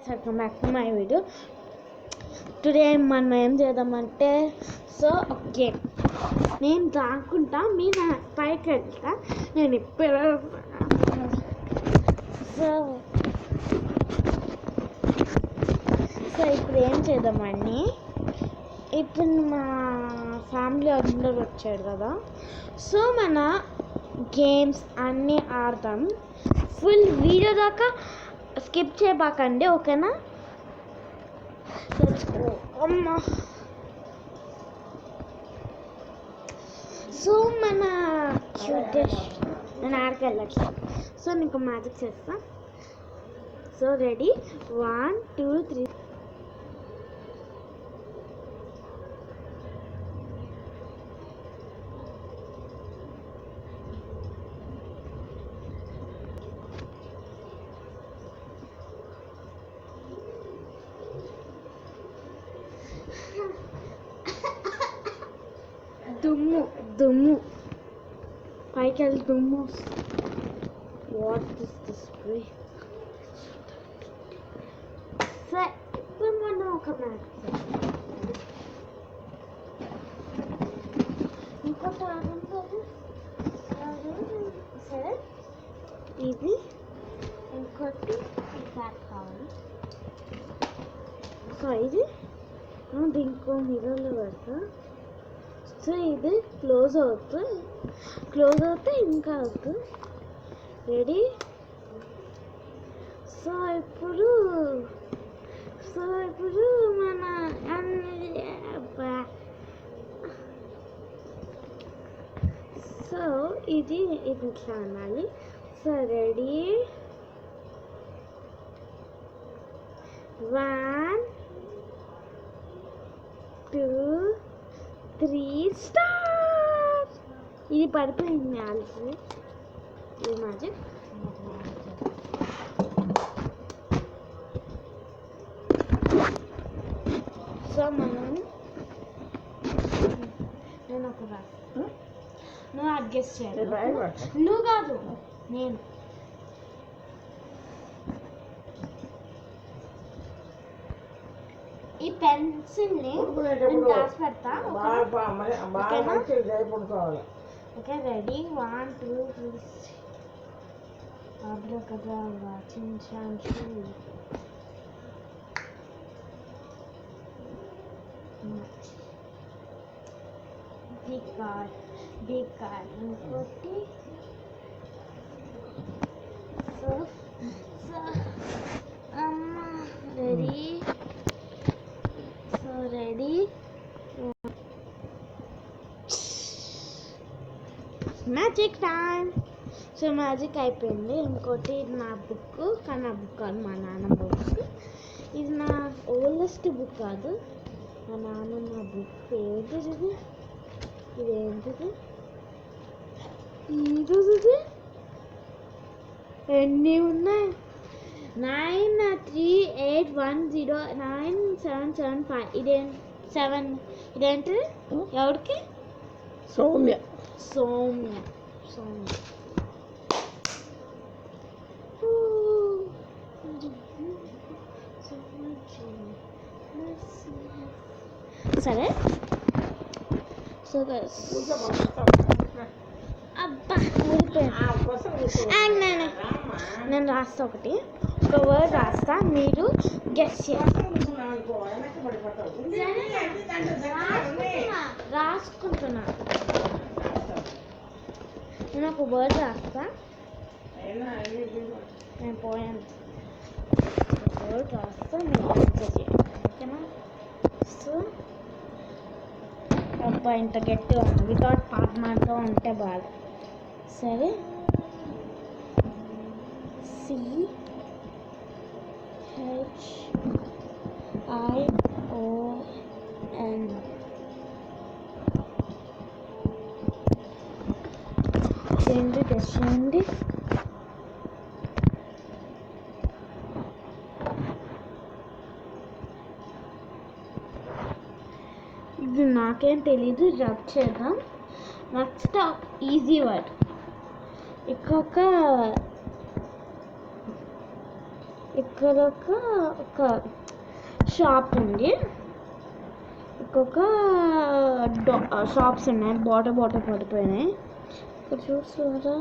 Welcome back to my video. Today మనం ఏం చేద్దామంటే ఓకే నేను రాకుంటా మీరు పైకి వెళ్తా నేను ఇప్పుడు ఇప్పుడు ఏం చేద్దామండి ఇప్పుడు మా ఫ్యామిలీ అందరూ వచ్చాడు కదా మన గేమ్స్ అన్నీ ఆడతాం ఫుల్ వీడియో దాకా స్కిప్ చేయబాకండి ఓకేనా అమ్మా మన నేను ఆడికి వెళ్ళట్లేదు నీకు మ్యాజిక్ చేస్తా రెడీ 1 2 3 దుమ్ము పైకి వెళ్ళి దుమ్ము వాట్ ఇస్ దిస్ వే ఇప్పుడు మనం ఒక మ్యాచ్ ఇంకొక సరే ఇది ఇంకోటి బ్యాక్ కావాలి ఇది ఇంకో మిర్రర్లో పెడతా ఇది క్లోజ్ అవుతే ఇంకా అవుతుంది రెడీ ఇప్పుడు మన ఇది ఇట్లా అనాలి రెడీ 1 2 3 స్టార్ట్ ఇది పడిపోయింది ఆల్రెడీ ఇది మ్యాజిక్ మనం నేను ఒక నువ్వు అడ్జస్ట్ చేయాలి నువ్వు కాదు నేను ఈ పెన్సిల్ని దాచి పెడతా ఓకే రెడీ 1 2 3 అబ్రకదాబ్రా చించాన్ బిగ్ కార్డ్ ఇంకోటి అమ్మా రెడీ మ్యాజిక్ టైం మ్యాజిక్ అయిపోయింది ఇంకోటి నా బుక్ కానీ నా బుక్ కాదు మా నాన్న బుక్ ఇది నా ఓల్డెస్ట్ బుక్ కాదు మా నాన్న బుక్ ఏంటిది ఇదేంటిది ఇది ఎన్ని ఉన్నాయి 9381097775 ఇదేంటిది ఎవరికి సౌమ్య సరే అబ్బా నేను రాస్తా ఒక వర్డ్ రాస్తా మీరు గెస్ రాసుకుంటున్నా నేను ఒక వర్డ్ రాస్తా నేను పోయాను వర్డ్ రాస్తా మీరు ఓకేనా అబ్బా ఇంత గట్టిగా ఉంది వితౌట్ పార్ట్నర్తో ఉంటే బాగా సరే CHION చేయండి ఇది నాకేం తెలీదు రబ్ చేద్దాం నెక్స్ట్ ఈజీ వర్డ్ ఇక ఇక్కడ ఒక షాప్ ఉంది. ఇంకొక షాప్స్ ఉన్నాయి. బాటర్ పడిపోయినాయి. ఇక్కడ చూస్తారా,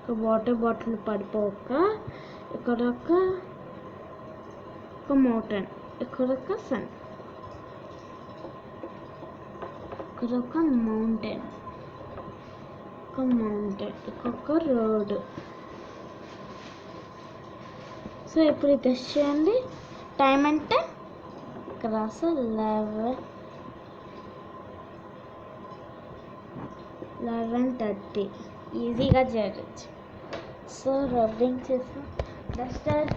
ఒక వాటర్ బాటిల్ పడిపోక, ఇక్కడ ఒక మౌంటైన్, ఇక్కడ ఒక సన్, ఇక్కడ ఒక మౌంటైన్, ఇంకొక రోడ్. సో ఇప్పుడు టెస్ట్ చేయండి. టైం అంటే ఇక్కడ 11:30. ఈజీగా చేయవచ్చు. సో రబ్బింగ్ చేసాం. డస్టర్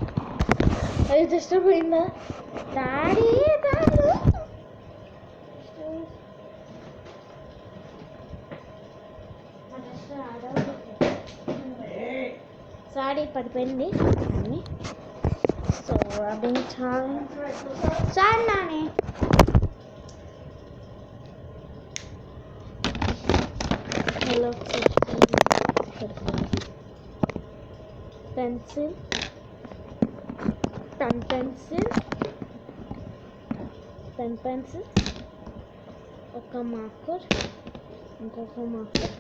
అది డస్టర్ పోయిందా? డాడీ సారీ పడిపోయింది అని. So rubbing time start Nani. Hello pencil, pen pencil, ఒక మార్కర్, ఇంకొక మార్కర్,